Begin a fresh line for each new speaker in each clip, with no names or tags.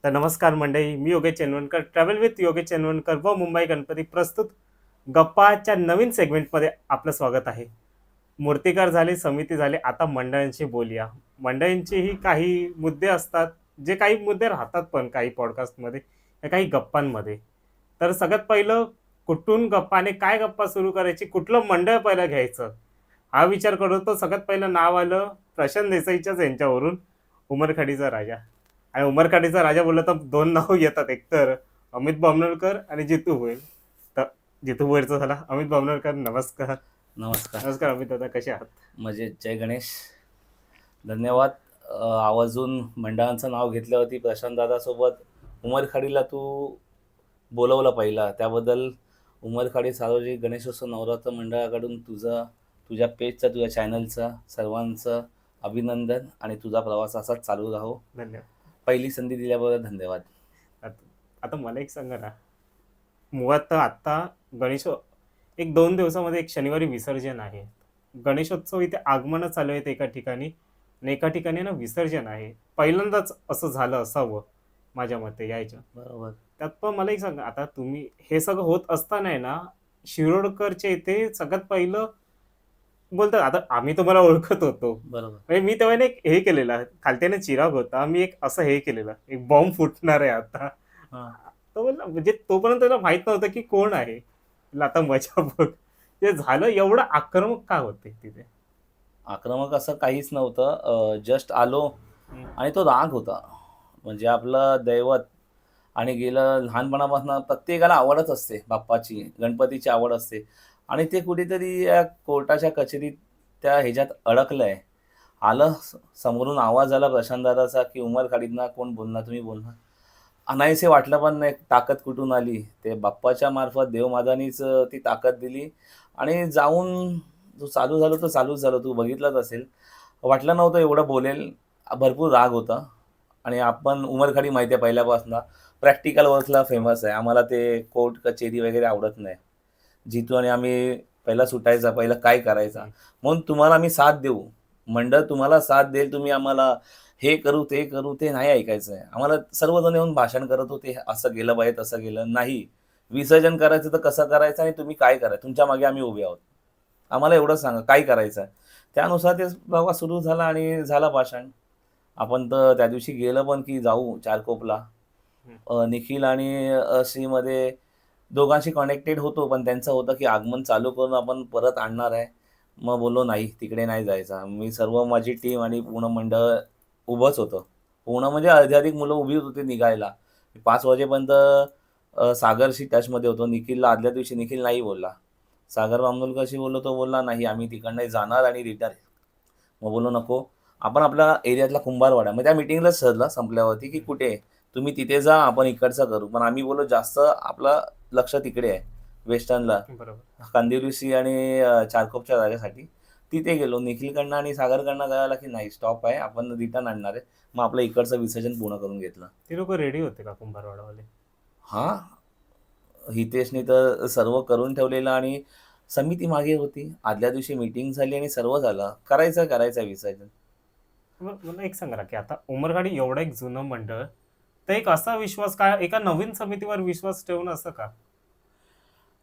तर नमस्कार मंडळी, मी योगेश चंदवणकर, ट्रॅव्हल विथ योगेश चंदवणकर व मुंबई गणपती प्रस्तुत गप्पाच्या नवीन सेगमेंटमध्ये आपलं स्वागत आहे. मूर्तिकार झाले, समिती झाले, आता मंडळांशी बोलूया. मंडळींचेही काही मुद्दे असतात, जे काही मुद्दे राहतात पण काही पॉडकास्टमध्ये, काही गप्पांमध्ये. तर सगळ्यात पहिलं कुठून गप्पाने काय गप्पा सुरू करायची, कुठलं मंडळ पहिलं घ्यायचं, हा विचार करतो. सगळ्यात पहिलं नाव आलं प्रशांत देसाईच्याच यांच्यावरून, उमरखाडीचा राजा. आणि उमरखाडीचा राजा बोलला तर दोन नाव येतात, एकतर अमित बामनोलकर आणि जितू भोईर. तर जितू भोईरचा झाला. अमित बामनोलकर, नमस्कार.
नमस्कार.
नमस्कार अमित दादा, कसे आहात?
मजेत. जय गणेश. धन्यवाद. आवर्जून मंडळांचं नाव घेतल्यावरती प्रशांत दादासोबत उमरखाडीला तू बोलवलं पहिला, त्याबद्दल उमरखाडी सार्वजनिक गणेशोत्सव नवरात्र मंडळाकडून तुझ्या पेजचं, तुझ्या चॅनलचं सर्वांचं अभिनंदन. आणि तुझा प्रवास असाच चालू राहो.
धन्यवाद.
पहिली संधी दिल्याबद्दल धन्यवाद.
आता मला एक सांगा ना, मुळात तर आत्ता गणेश एक 2 दिवसामध्ये एक शनिवारी विसर्जन आहे. गणेशोत्सव इथे आगमन चालू आहेत एका ठिकाणी, आणि एका ठिकाणी ना विसर्जन आहे. पहिल्यांदाच असं झालं असावं माझ्या मते यायच्या.
बरोबर.
त्यात पण मला एक सांगा, आता तुम्ही हे सगळं होत असताना आहे ना, शिरोडकरच्या इथे सगळ्यात पहिलं बोलतात. आता आम्ही तुम्हाला ओळखत होतो,
बरोबर.
म्हणजे मी तेव्हा ना एक हे केलेलं, खालत्याने चिराग होता, मी एक असं हे केलेलं, एक बॉम्ब फुटणार आहे आता.
हां.
तो बोलला, म्हणजे तोपर्यंत त्याला माहित नव्हतं की कोण आहे. म्हणलं, आता मजा बघ. ते झालं. एवढं आक्रमक का होते तिथे?
आक्रमक असं काहीच नव्हतं. जस्ट आलो
हं.
आणि तो राग होता. म्हणजे आपलं दैवत, आणि गेलं लहानपणापासून प्रत्येकाला आवडच असते बाप्पाची, गणपतीची आवड असते. आणि ते कुठेतरी या कोर्टाच्या कचेरीत त्या ह्याच्यात अडकलंय. आलं समोरून आवाज आला प्रशांत दादाचा, की उमरखाडीतनं कोण बोलणार, तुम्ही बोलणार. नाहीसे वाटलं पण नाही, ताकद कुठून आली. ते बाप्पाच्या मार्फत देवमादानीच ती ताकद दिली. आणि जाऊन जो चालू झालं तो चालूच झालं. तू बघितलंच असेल. वाटलं नव्हतं एवढं बोलेल. भरपूर राग होता. आणि आपण उमरखाडी माहिती आहे पहिल्यापासून प्रॅक्टिकल वर्कला फेमस आहे. आम्हाला ते कोर्ट कचेरी वगैरे आवडत नाही. जितू आणि आम्ही पहिला सुटायचा, पहिला काय करायचा. म्हणून तुम्हाला आम्ही साथ देऊ, मंडळ तुम्हाला साथ देईल, तुम्ही आम्हाला हे करू ते करू, ते नाही ऐकायचं आहे. आम्हाला सर्वजण येऊन भाषण करत होते, असं गेलं पाहिजे तसं गेलं नाही. विसर्जन करायचं तर कसं करायचं आणि तुम्ही काय करायचं, तुमच्या मागे आम्ही उभे आहोत. आम्हाला एवढं सांगा काय करायचं आहे. त्यानुसार ते प्रवास सुरू झाला आणि झालं भाषण. आपण तर त्या दिवशी गेलं पण की जाऊ चारकोपला. निखिल आणि श्रीमध्ये दोघांशी कनेक्टेड होतो, पण त्यांचं होतं की आगमन चालू करून आपण परत आणणार आहे. मग बोललो नाही, तिकडे नाही जायचं. मी सर्व माझी टीम आणि पूर्ण मंडळ उभंच होतं. पूर्ण म्हणजे अर्धी मुलं उभी होती निघायला. 5 वाजेपर्यंत सागरशी टचमध्ये होतो. निखिलला आदल्या दिवशी निखिल नाही बोलला. सागर बामनोलकरशी बोललो, तो बोलला नाही आम्ही तिकडनं जाणार आणि रिटर्न. मग बोललो नको, आपण आपल्या एरियातला कुंभारवाडा, मग त्या मीटिंगलाच ठरलं संपल्यावरती की कुठे तुम्ही तिथे जा, आपण इकडचं करू. पण आम्ही बोललो जास्त आपलं लक्ष तिकडे आहे, वेस्टर्नला,
बरोबर.
कांदिवलीशी आणि चारकोपच्या जागेसाठी. तिथे गेलो. निखिलकडनं आणि सागरकडनं कळालं की नाही स्टॉप आहे, आपण रिटर्न आणणार आहे. मग आपलं इकडचं विसर्जन पूर्ण करून घेतलं.
ते लोक रेडी होते का कुंभारवाडावाले?
हां, हितेशने तर सर्व करून ठेवलेलं आणि समिती मागे होती. आदल्या दिवशी मीटिंग झाली आणि सर्व झालं. करायचं विसर्जन.
मग मला एक सांगा ना, की आता उमरगाडी एवढं एक जुनं मंडळ, तर एक असा विश्वास काय एका नवीन समितीवर विश्वास ठेवणं असं का?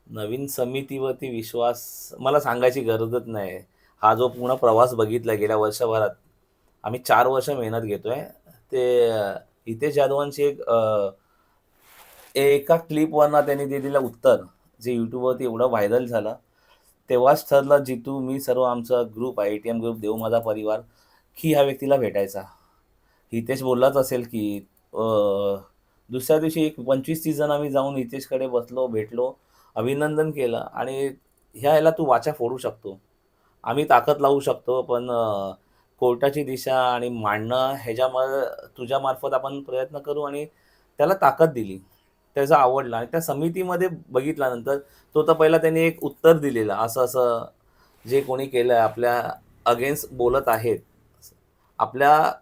नवीन समितीवरती विश्वास मला सांगायची गरजच नाही. हा जो पूर्ण प्रवास बघितला गेल्या वर्षभरात, आम्ही 4 वर्ष मेहनत घेतोय. ते हितेश जाधवांची एका क्लिपवरनं त्यांनी दिलेलं उत्तर, जे YouTubeवरती एवढं व्हायरल झालं, तेव्हाच ठरलं जितू, मी, सर्व आमचा ग्रुप आहे, ATM ग्रुप, देव माझा परिवार, की ह्या व्यक्तीला भेटायचा. हितेश बोललाच असेल की दुसऱ्या दिवशी एक 25-30 जण आम्ही जाऊन हितेशकडे बसलो, भेटलो, अभिनंदन केलं आणि ह्याला तू वाचा फोडू शकतो. आम्ही ताकद लावू शकतो, पण कोर्टाची दिशा आणि मांडणं ह्याच्यामध्ये तुझ्यामार्फत आपण प्रयत्न करू. आणि त्याला ताकद दिली. त्याचं आवडलं आणि त्या समितीमध्ये बघितल्यानंतर तो तर पहिला त्यांनी एक उत्तर दिलेलं, असं-असं जे कोणी केलंय आपल्या अगेन्स्ट बोलत आहेत. आपल्या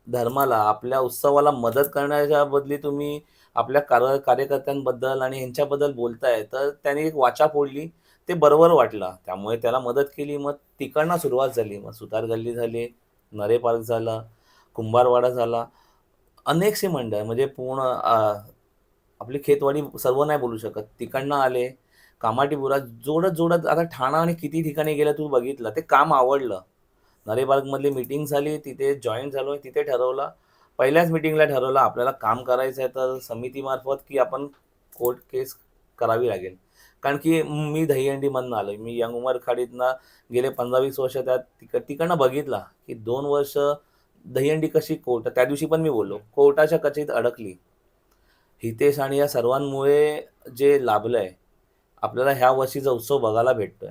धर्माला, आपल्या उत्सवाला मदत करण्याच्या बदली तुम्ही आपल्या कार्यकर्त्यांबद्दल आणि ह्यांच्याबद्दल बोलताय, तर त्याने एक वाचा फोडली. ते बरोबर वाटलं. त्यामुळे त्याला मदत केली. मग तिकडनं सुरुवात झाली. मग सुतार गल्ली झाली, नरे पार्क झाला, कुंभारवाडा झाला. अनेकशी मंडळ म्हणजे पूर्ण आपली खेतवाडी सर्व नाही बोलू शकत. तिकडनं आले, कामाठीपुरा जोडत आता ठाणा आणि किती ठिकाणी गेलं तू बघितलं. ते काम आवडलं. नरेबागमधली मीटिंग झाली, तिथे जॉइन झालोय. तिथे ठरवलं, पहिल्याच मीटिंगला ठरवलं आपल्याला काम करायचं आहे तर समितीमार्फत की आपण कोर्ट केस करावी लागेल. कारण की मी दहीहंडीमधनं आलोय. मी यंग उमरखाडीतनं गेले 15-20 वर्ष त्या तिकडनं बघितला, की 2 वर्ष दहीहंडी कशी कोर्ट त्या दिवशी पण मी बोललो, कोर्टाच्या कचेरीत अडकली. हितेश आणि या सर्वांमुळे जे लाभलंय, आपल्याला ह्या वर्षीचा उत्सव बघायला भेटतोय.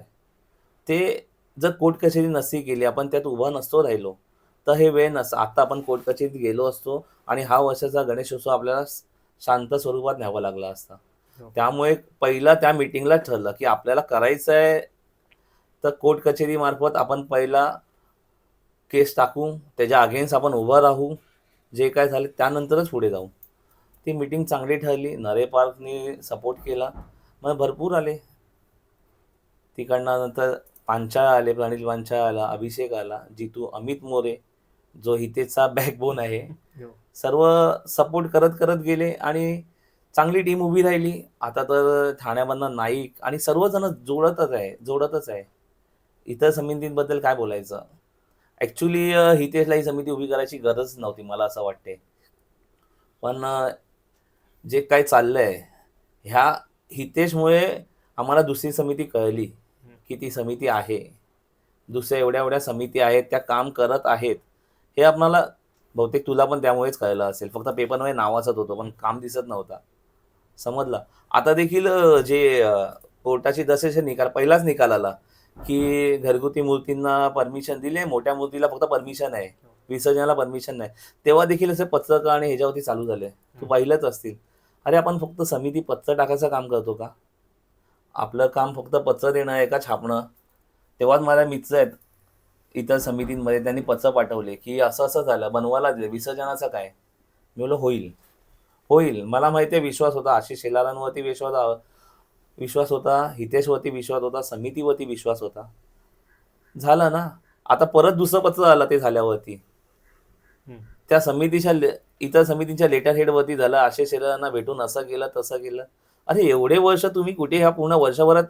ते जर कोर्ट कचेरी नसती केली, आपण त्यात उभा नसतो राहिलो, तर हे वेळ नसतं. आता आपण कोर्ट कचेरीत गेलो असतो आणि हा वर्षाचा गणेशोत्सव आपल्याला शांत स्वरूपात न्यावा लागला असता.
हो.
त्यामुळे पहिला त्या मीटिंगला ठरलं, की आपल्याला करायचं आहे, तर कोर्ट कचेरीमार्फत आपण पहिला केस टाकू, त्याच्या अगेन्स्ट आपण उभं राहू. जे काय झालं त्यानंतरच पुढे जाऊ. ती मीटिंग चांगली ठरली. नरे पार्कनी सपोर्ट केला. मग भरपूर आले. तिकडनं नंतर पांचाळ आले, प्रणील पांचाळ आला, अभिषेक आला, जितू, अमित मोरे जो हितेशचा बॅकबोन आहे.
हो.
सर्व सपोर्ट करत करत गेले आणि चांगली टीम उभी राहिली. आता तर ठाण्यामधनं नाईक आणि सर्वजण जोडतच आहे. इतर समितींबद्दल काय बोलायचं. ॲक्च्युली हितेशला ही समिती उभी करायची गरज नव्हती, मला असं वाटते. पण जे काही चाललंय ह्या हितेशमुळे आम्हाला दुसरी समिती कळली, की ती समिती आहे. दुसऱ्या एवढ्या समिती आहेत, त्या काम करत आहेत. हे आपल्याला बहुतेक तुला पण त्यामुळेच कळलं असेल. फक्त पेपरमध्ये नाव वाचत होतं, पण काम दिसत नव्हता. समजलं. आता देखील कोर्टाची जसे निकाल पहिलाच निकाल आला, की घरगुती मूर्तींना परमिशन दिले, मोठ्या मूर्तीला फक्त परमिशन आहे, विसर्जनाला परमिशन नाही. तेव्हा देखील असे पत्रक आणि ह्याच्यावरती चालू झाले. तू पाहिलंच असतील. अरे आपण फक्त समिती पत्र टाकायचं काम करतो का? आपलं काम फक्त पत्र देणं आहे का छापणं? तेव्हाच माझ्या मित्र आहेत इतर समितींमध्ये, त्यांनी पत्र पाठवले, की असं असं झालं, बनवायला दिलं, विसर्जनाचं काय? मी बोललो होईल. मला माहिती आहे, विश्वास होता. आशिष शेलारांवरती विश्वास होता, हितेशवरती विश्वास होता, समितीवरती विश्वास होता. झालं ना. आता परत दुसरं पत्र आलं ते झाल्यावरती. त्या इतर समितीच्या लेटर हेडवरती झालं, आशिष शेलारांना भेटून असं केलं तसं केलं. अरे एवढे वर्ष तुम्ही कुठे, ह्या पूर्ण वर्षभरात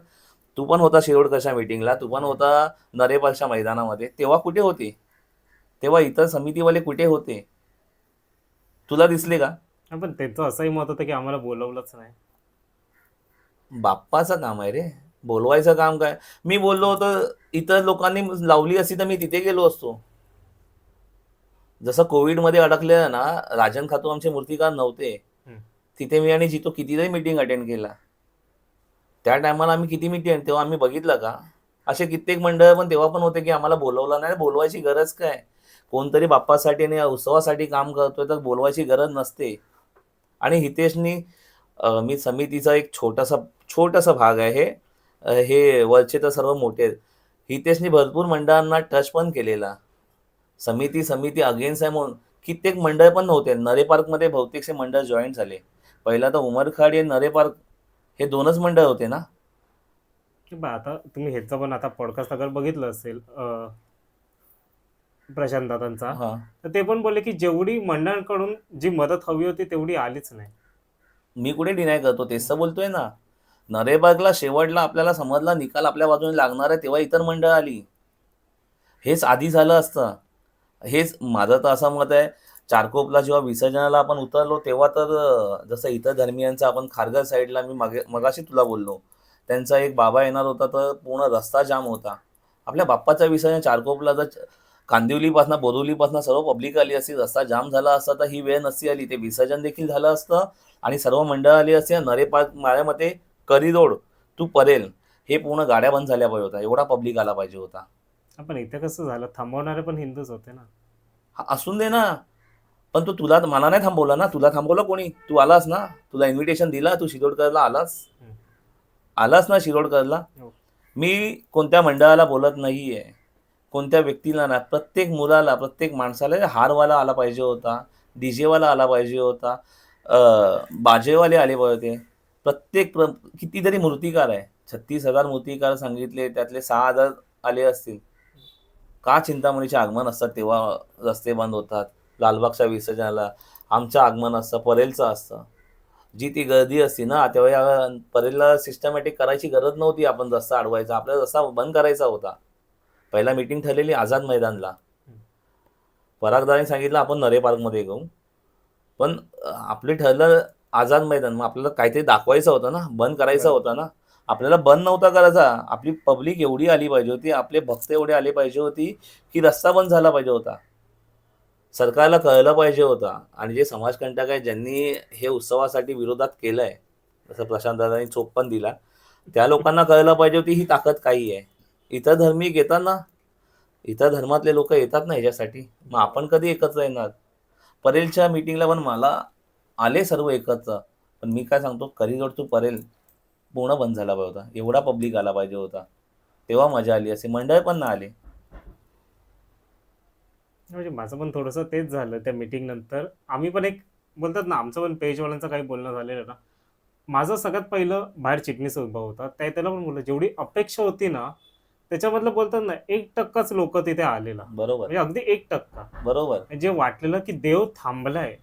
तू पण होता शिरोडकरच्या मीटिंगला, तू पण होता नरेपालच्या मैदानामध्ये, तेव्हा कुठे होते? तेव्हा इतर समितीवाले कुठे होते? तुला दिसले का?
पण त्यांचं असंही मत होतं की आम्हाला बोलवलंच नाही.
बाप्पाचं काम आहे रे, बोलवायचं काम काय? मी बोललो होतो, इतर लोकांनी लावली असती तर मी तिथे गेलो असतो. जसं कोविडमध्ये अडकलेलं ना, राजन खातू आमचे मूर्तिकार नव्हते, तिथे मी आणि जितो कितीतरी मीटिंग अटेंड केला. त्या टायमाला आम्ही किती मीटिंग, तेव्हा आम्ही बघितलं का? असे कित्येक मंडळ पण तेव्हा पण होते की आम्हाला बोलवलं नाही. बोलवायची गरज काय? कोणतरी बाप्पासाठी आणि उत्सवासाठी काम करतोय तर बोलवायची गरज नसते. आणि हितेशनी मी समितीचा एक छोटासा भाग आहे हे. हे वरचे तर सर्व मोठे आहेत. हितेशनी भरपूर मंडळांना टच पण केलेला. समिती अगेन्स्ट आहे म्हणून कित्येक मंडळ पण नव्हते. नरे पार्कमध्ये बहुतेकसे मंडळ जॉईन झाले. पहिला तर उमरखाडी आणि नरे पार्क हे 2च मंडळ होते ना.
की बा आता तुम्ही ह्याचं पण आता पॉडकास्ट अगर बघितलं असेल प्रशांत दादांचा,
हां.
तर ते पण बोलले की जेवढी मंडळांकडून जी मदत हवी होती तेवढी आलीच नाही.
मी कुठे डिनाय करतो, तेच तर बोलतोय ना. नरेबागला शेवटला आपल्याला समजला निकाल आपल्या बाजूने लागणार आहे, तेव्हा इतर मंडळ आली. हेच आधी झालं असतं. हेच माझं तर असं मत आहे, चारकोपला जेव्हा विसर्जनाला आपण उतरलो तेव्हा तर जसं इतर धर्मियांचं आपण खारघर साईडला मी मगाशी तुला बोललो, त्यांचा एक बाबा येणार होता तर पूर्ण रस्ता जाम होता. आपल्या बाप्पाचं विसर्जन चारकोपला जर कांदिवलीपासून बोरिवलीपासून सर्व पब्लिक आली असती, रस्ता जाम झाला असता तर ही वेळ नसती आली. ते विसर्जन देखील झालं असतं आणि सर्व मंडळ आली असती. नरे पार्क माझ्या मते करिरोड टू परेल हे पूर्ण गाड्या बंद झाल्या पाहिजे होता. एवढा पब्लिक आला पाहिजे होता.
पण इथे कसं झालं, थांबवणारे पण हिंदूच होते ना.
हा असून दे ना. पण तुला मला नाही थांबवलं ना. तुला थांबवलं कोणी? तू आलास ना. तुला इन्व्हिटेशन दिला, तू शिरोडकरला आलास ना शिरोडकरला.
हो.
मी कोणत्या मंडळाला बोलत नाहीये, कोणत्या व्यक्तीला ना. प्रत्येक मुलाला, प्रत्येक माणसाला हारवाला आला पाहिजे होता, डीजेवाला आला पाहिजे होता, बाजेवाले आले पाहिजे होते. कितीतरी मूर्तिकार आहे. 36,000 मूर्तिकार सांगितले, त्यातले 6,000 आले असतील. का चिंतामणीचे आगमन असतात तेव्हा रस्ते बंद होतात, लालबागच्या विसर्जनाला आमचं आगमन असतं, परेलचं असतं. जी ती गर्दी असते ना, तेव्हा परेलला सिस्टमॅटिक करायची गरज नव्हती. आपण रस्ता अडवायचा, आपल्याला रस्ता बंद करायचा होता. पहिला मीटिंग ठरलेली आझाद मैदानला. परागदारांनी सांगितलं आपण नरे पार्कमध्ये घेऊ. पण आपले ठरलं आझाद मैदान. मग आपल्याला काहीतरी दाखवायचं होतं ना, बंद करायचं
बरोबर.
होतं ना. आपल्याला बंद नव्हता करायचा. आपली पब्लिक एवढी आली पाहिजे होती, आपले भक्त एवढे आले पाहिजे होती, की रस्ता बंद झाला पाहिजे होता. सरकारला कळलं पाहिजे होतं. आणि जे समाजकंटक आहे, ज्यांनी हे उत्सवासाठी विरोधात केलंय, जसं प्रशांत दादांनी चोप पण दिला, त्या लोकांना कळलं पाहिजे होती ही ताकद काही आहे. इतर धार्मिक येतात ना, इतर धर्मातले लोक येतात ना ह्याच्यासाठी. मग आपण कधी एकत्र येणार? परेलच्या मीटिंगला पण मला आले सर्व एकत्र. पण मी काय सांगतो, करिअर टू परेल पूर्ण बंद झाला पाहिजे होता. एवढा पब्लिक आला पाहिजे होता. तेव्हा मजा आली असती. मंडळ पण नाही आले.
म्हणजे माझं पण थोडंसं तेच झालं त्या मीटिंग नंतर. आम्ही पण एक बोलतात ना, आमचं पण पेजवाल्यांचं काही बोलणं झालेलं ना. माझं सगळ्यात पहिलं बाहेर चिटणीस उभा होता. त्याला पण बोललं, जेवढी अपेक्षा होती ना, त्याच्यामधलं बोलतात ना 1%च लोक तिथे आलेला.
बरोबर,
म्हणजे अगदी 1%.
बरोबर.
जे वाटलेलं की देव थांबलाय,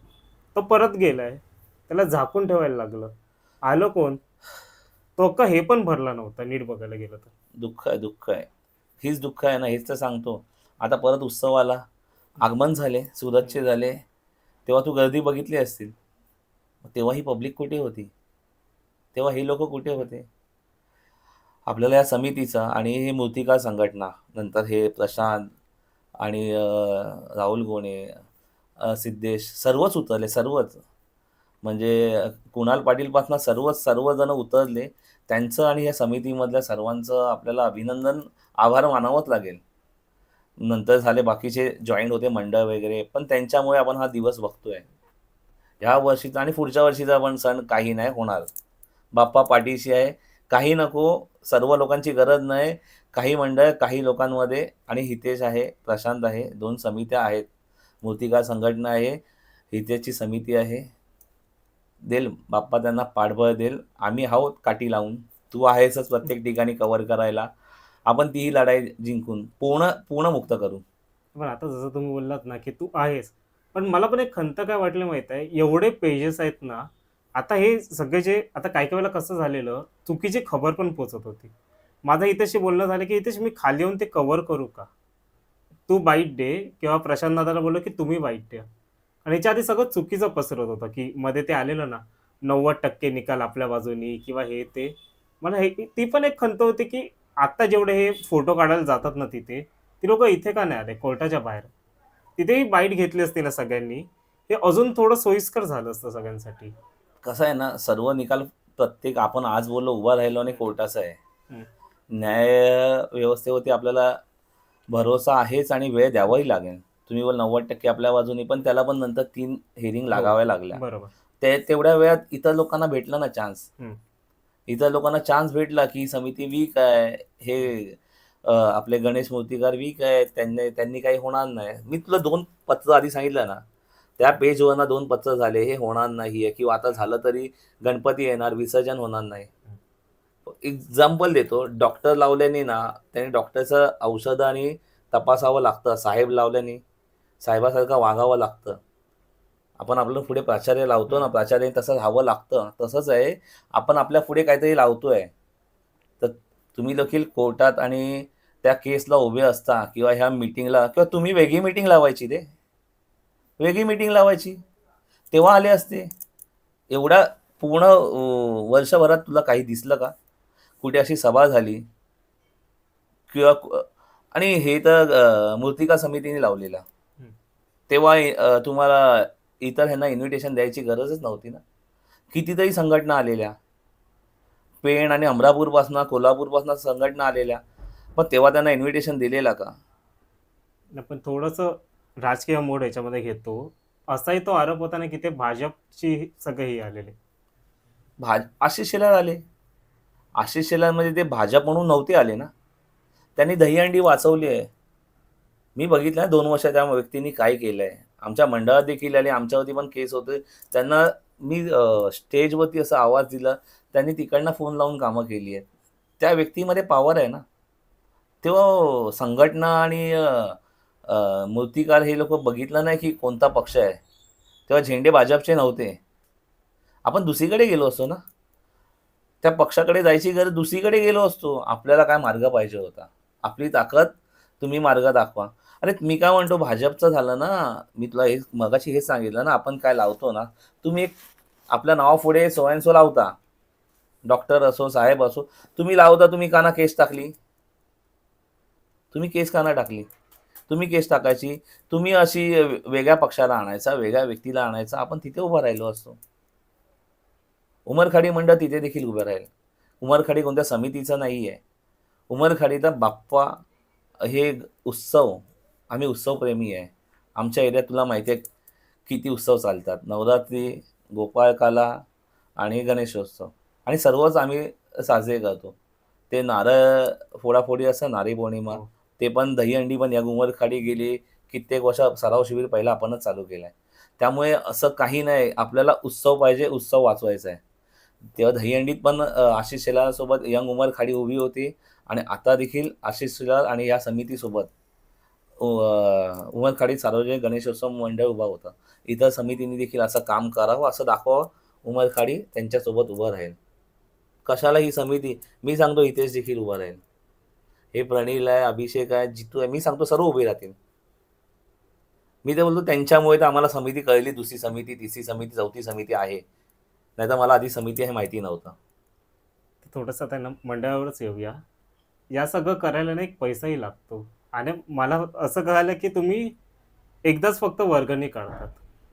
तो परत गेलाय. त्याला झाकून ठेवायला लागलं. आलं कोण? तो अख्खा हे पण भरला नव्हता नीट बघायला गेलं तर.
दुःख आहे, दुःख आहे. हीच दुःख आहे ना, हेच तर सांगतो. आता परत उत्सव आला, आगमन झाले, सुरतचे झाले, तेव्हा तू गर्दी बघितली असतील. तेव्हा ही पब्लिक कुठे होती? तेव्हा ही लोक कुठे होते? आपल्याला या समितीचा आणि हे मूर्तिकार संघटना, नंतर हे प्रशांत आणि राहुल गोणे, सिद्धेश सर्वच उतरले, सर्वच. म्हणजे कुणाल पाटीलपासून सर्वजण उतरले. त्यांचं आणि या समितीमधल्या सर्वांचं आपल्याला अभिनंदन, आभार मानावंच लागेल. नंतर झाले बाकीचे जॉईंट होते मंडळ वगैरे, पण त्यांच्यामुळे आपण हा दिवस बघतोय. ह्या वर्षीचा आणि पुढच्या वर्षीचा पण सण काही नाही होणार. बाप्पा पाठीशी आहे. काही नको, सर्व लोकांची गरज नाही. काही मंडळ, काही लोकांमध्ये, आणि हितेश आहे, प्रशांत आहे, 2 समित्या आहेत. मूर्तिकार संघटना आहे, हितेशची समिती आहे. देईल बाप्पा त्यांना पाठबळ देईल. आम्ही आहोत काठी लावून. तू आहेसच प्रत्येक ठिकाणी कव्हर करायला. आपण तीही लढाई जिंकून पूर्ण पूर्ण मुक्त करू.
पण आता जसं तुम्ही बोललात ना, की तू आहेस. पण मला पण एक खंत काय वाटली माहिती आहे, एवढे पेजेस आहेत ना, आता हे सगळे जे आता काही वेळेला कसं झालेलं, चुकीची खबर पण पोहोचत होती. माझं हितेशशी बोलणं झालं, की हितेश मी खाली येऊन ते कव्हर करू का? तू बाईट दे, किंवा प्रशांत दादाला बोललो, की तुम्ही बाईट द्या. आणि याच्या आधी सगळं चुकीचं पसरत होतं, की मध्ये ते आलेलं ना, 90% निकाल आपल्या बाजूनी किंवा हे ते. मला हे ती पण एक खंत होती, की आता जेवढे हे फोटो काढायला जातात ना तिथे, ती लोकं इथे का नाही आले कोर्टाच्या बाहेर? तिथेही बाईट घेतली असती ना सगळ्यांनी, हे अजून थोडं सोयीस्कर झालं असतं सगळ्यांसाठी.
कसं आहे ना, सर्व निकाल प्रत्येक आपण आज बोललो उभा राहिलो आणि कोर्टाचा आहे.
हं.
न्याय व्यवस्थेवरती आपल्याला भरोसा आहेच आणि वेळ द्यावाही लागेल. तुम्ही बोल 90% आपल्या बाजूनी, पण त्याला पण नंतर 3 हिअरिंग
हो,
लागाव्या लागल्या.
बरोबर.
तेवढ्या वेळात इतर लोकांना भेटला ना चान्स.
हं,
इतर लोकांना चान्स भेटला, की समिती वीक आहे.
हं.
हे आपले गणेश मूर्तिकार वीक आहेत. त्यांनी काही होणार नाही. मी तुला 2 पत्र आधी सांगितलं ना, त्या पेजवरनं 2 पत्र झाले, हे होणार नाहीये, किंवा आता झालं तरी गणपती येणार, विसर्जन होणार नाही. एक्झाम्पल देतो. डॉक्टर लावल्याने ना, त्याने डॉक्टरचं औषधं आणि तपासावं लागतं. साहेब लावल्याने साहेबासारखं वागावं लागतं. आपण आपलं पुढे प्राचार्य लावतो ना, प्राचार्याने तसं राहावं लागतं. तसंच आहे, आपण आपल्या पुढे काहीतरी लावतोय. तर तुम्ही देखील कोर्टात आणि त्या केसला उभे असता, किंवा ह्या मीटिंगला, किंवा तुम्ही वेगळी मीटिंग लावायची रे. वेगळी मीटिंग लावायची. तेव्हा आले असते. एवढ्या पूर्ण वर्षभरात तुला काही दिसलं का? कुठे अशी सभा झाली, किंवा आणि हे तर मूर्तिका समितीने लावलेला.
हं.
तेव्हा तुम्हाला इतर ह्यांना इन्व्हिटेशन द्यायची गरजच नव्हती ना. कितीतरी संघटना आलेल्या. पेण आणि अमरापूरपासनं, कोल्हापूरपासनं संघटना आलेल्या. पण तेव्हा त्यांना इन्व्हिटेशन दिलेला का?
नाही, पण थोडंसं राजकीय मोड ह्याच्यामध्ये घेतो. असाही तो आरोप होता ना, की ते भाजपची सगळे हे आलेले.
आशिष शेलार आले. आशिष शेलारमध्ये ते भाजप म्हणून नव्हते आले ना. त्यांनी दहीहंडी वाचवली आहे. मी बघितलं 2 वर्ष त्या व्यक्तींनी काय केलंय. आमच्या मंडळात देखील आले, आमच्यावरती पण केस होते. त्यांना मी स्टेजवरती असा आवाज दिला, त्यांनी तिकडनं फोन लावून कामं केली आहेत. त्या व्यक्तीमध्ये पॉवर आहे ना. तेव्हा संघटना आणि मूर्तिकार हे लोकं बघितलं नाही की कोणता पक्ष आहे. तेव्हा झेंडे भाजपचे नव्हते. आपण दुसरीकडे गेलो असतो ना. त्या पक्षाकडे जायची गरज, दुसरीकडे गेलो असतो. आपल्याला काय मार्ग पाहिजे होता. आपली ताकद तुम्ही मार्ग दाखवा. अरे मी काय म्हणतो, भाजपचं झालं ना, मी तुला हे मगाशी हेच सांगितलं ना, आपण काय लावतो ना, तुम्ही एक आपल्या नावापुढे सो अँड सो लावता. डॉक्टर असो, साहेब असो, तुम्ही लावता, तुम्ही का ना केस टाकली? तुम्ही केस का नाही टाकली? तुम्ही केस टाकायची. तुम्ही अशी वेगळ्या पक्षाला आणायचा, वेगळ्या व्यक्तीला आणायचा, आपण तिथे उभं राहिलो असतो. उमरखाडी मंडळ तिथे देखील उभं राहील. उमरखाडी कोणत्या समितीचं नाही आहे. उमरखाडीचा बाप्पा हे उत्सव, आम्ही उत्सवप्रेमी आहे. आमच्या एरियात तुला माहिती आहे किती उत्सव चालतात. नवरात्री, गोपाळकाला आणि गणेशोत्सव, आणि सर्वच आम्ही साजरे करतो. ते नारळ फोडाफोडी असं, नारळी पौर्णिमा,
हो.
ते पण दहीहंडी पण या उमरखाडी गेली कित्येक वर्ष सराव शिबिर पहिला आपणच चालू केलं आहे. त्यामुळे असं काही नाही, आपल्याला उत्सव पाहिजे, उत्सव वाचवायचा आहे. तेव्हा दहीहंडीत पण आशिष शेलारसोबत यंग उमर खाडी उभी होती, आणि आता देखील आशिष शेलार आणि या समितीसोबत उमरखाडीत सार्वजनिक गणेशोत्सव मंडळ उभा होता. इतर समितींनी देखील असं काम करावं, असं दाखवावं. उमरखाडी त्यांच्यासोबत उभं राहील. कशाला ही समिती, मी सांगतो इथेच देखील उभं राहील. हे प्रणील आहे, अभिषेक आहे, जितू आहे, मी सांगतो सर्व उभे राहतील. मी तर बोलतो त्यांच्यामुळे तर आम्हाला समिती कळली, दुसरी समिती, तिसरी समिती, चौथी समिती आहे. नाहीतर मला आधी समिती हे माहिती नव्हतं.
तर थोडंसं त्यांना मंडळावरच येऊया. या सगळं करायला ना एक पैसाही लागतो, आणि मला असं कळालं की तुम्ही एकदाच फक्त वर्गणी काढतात.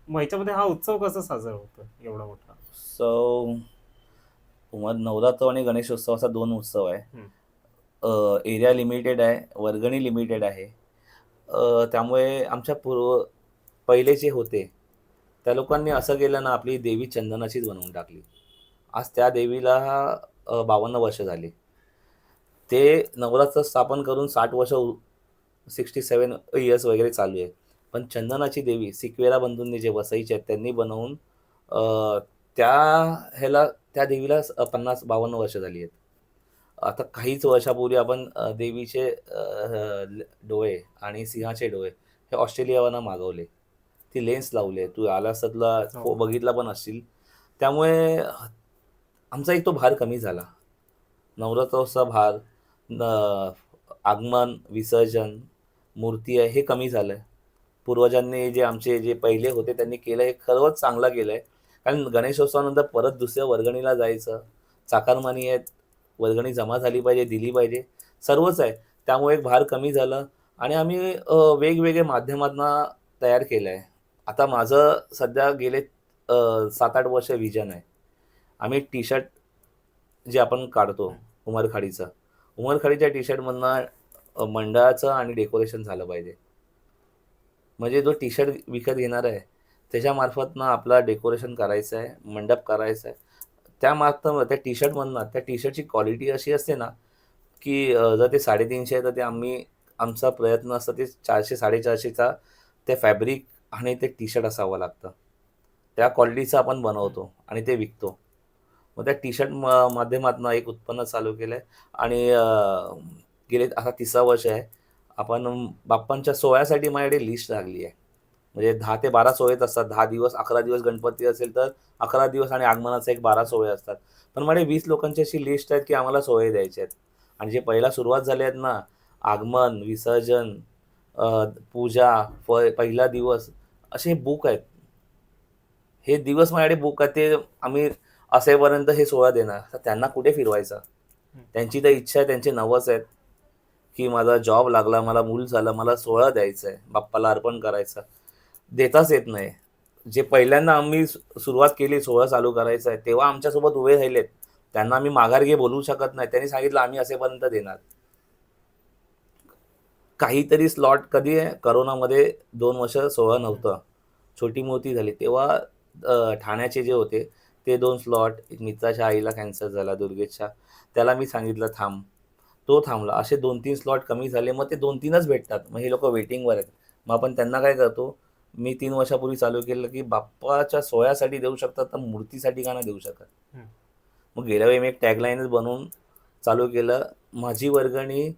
मग ह्याच्यामध्ये हा उत्सव कसा साजरा होतो एवढा मोठा?
सो नवरात्र आणि गणेशोत्सव असा 2 उत्सव आहे.
हम्म.
एरिया लिमिटेड आहे, वर्गणी लिमिटेड आहे. त्यामुळे आमच्या पहिले जे होते त्या लोकांनी असं केलं ना, आपली देवी चंदनाचीच बनवून टाकली. आज त्या देवीला 52 वर्ष झाली. ते नवरात्र स्थापन करून 60 वर्ष, 67 इयर्स वगैरे चालू आहे. पण चंदनाची देवी सिकवेरा बंधूंनी जे वसईचे आहेत त्यांनी बनवून अ, त्या ह्याला त्या देवीला 50-52 वर्ष झाली आहेत. आता काहीच वर्षापूर्वी आपण देवीचे डोळे आणि सिंहाचे डोळे हे ऑस्ट्रेलियावरनं मागवले. ती लेन्स लावली आहे. तू आलास तर तुला
हो.
बघितला पण असशील. त्यामुळे आमचा एक तो भार कमी झाला. नवरात्रोत्सव भार, आगमन, विसर्जन, मूर्ती आहे, हे कमी झालं आहे. पूर्वजांनी जे आमचे जे पहिले होते त्यांनी केलं हे खरंच चांगलं केलं आहे. कारण गणेशोत्सवानंतर परत दुसऱ्या वर्गणीला जायचं, चाकारमानी आहेत, वर्गणी जमा झाली पाहिजे, दिली पाहिजे, सर्वच आहे. त्यामुळे एक भार कमी झालं, आणि आम्ही वेगवेगळे माध्यमातनं तयार केलं आहे. आता माझं सध्या गेले 7-8 वर्ष व्हिजन आहे. आम्ही टी-शर्ट जे आपण काढतो उमरखाडीचं, उमरखाडीच्या टी-शर्टमधनं मंडळाचं आणि डेकोरेशन झालं पाहिजे. म्हणजे जो टी-शर्ट विकत घेणार आहे त्याच्यामार्फतनं आपला डेकोरेशन करायचं आहे, मंडप करायचा आहे. त्या टी-शर्टमधनं, त्या टी-शर्टची क्वालिटी अशी असते ना, की जर ते 350 आहे तर ते आमचा प्रयत्न असतो ते 400-450चा ते फॅब्रिक आणि ते टी-शर्ट असावं लागतं. त्या क्वालिटीचं आपण बनवतो आणि ते विकतो. मग त्या टी-शर्ट माध्यमातनं एक उत्पन्न चालू केलं आहे, आणि गेले आता 3रा वर्ष आहे. आपण बाप्पांच्या सोहळ्यासाठी माझ्याकडे लिस्ट लागली आहे. म्हणजे 10 ते 12 सोहळेच असतात. 10 दिवस, 11 दिवस गणपती असेल तर 11 दिवस, आणि आगमनाचे एक 12 सोहळे असतात. पण माझे 20 लोकांची अशी लिस्ट आहेत की आम्हाला सोहळे द्यायचे आहेत. आणि जे पहिला सुरुवात झाले आहेत ना, आगमन, विसर्जन, पूजा, पहिला दिवस, असे बुक आहेत. हे दिवस माझ्याकडे बुक आहेत. ते आम्ही असेपर्यंत हे सोहळा देणार. तर त्यांना कुठे फिरवायचं? त्यांची तर इच्छा आहे, त्यांचे नवस आहेत की माझा जॉब लागला, मला मूल झालं, मला सोहळा द्यायचा आहे, बाप्पाला अर्पण करायचं. देताच येत नाही. जे पहिल्यांदा आम्ही सुरुवात केली सोहळा चालू करायचा आहे, तेव्हा आमच्यासोबत उभे राहिलेत. त्यांना आम्ही माघार घे बोलवू शकत नाही. त्यांनी सांगितलं आम्ही असेपर्यंत देणार. काहीतरी स्लॉट कधी आहे, करोनामध्ये 2 वर्ष सोहळा नव्हतं. छोटी मूर्ती झाली. तेव्हा ठाण्याचे जे होते ते 2 स्लॉट, एक मित्राच्या आईला कॅन्सर झाला, दुर्गेशच्या, त्याला मी सांगितलं थांब. तो थांबला. असे 2-3 स्लॉट कमी झाले. मग ते 2-3च भेटतात. मग हे लोकं वेटिंगवर आहेत. मग आपण त्यांना काय करतो, मी 3 वर्षापूर्वी चालू केलं की बाप्पाच्या सोहळ्यासाठी देऊ शकतात तर मूर्तीसाठी का नाही देऊ शकत? मग गेल्या वेळी मी एक टॅगलाईनच बनवून चालू केलं, माझी वर्गणी,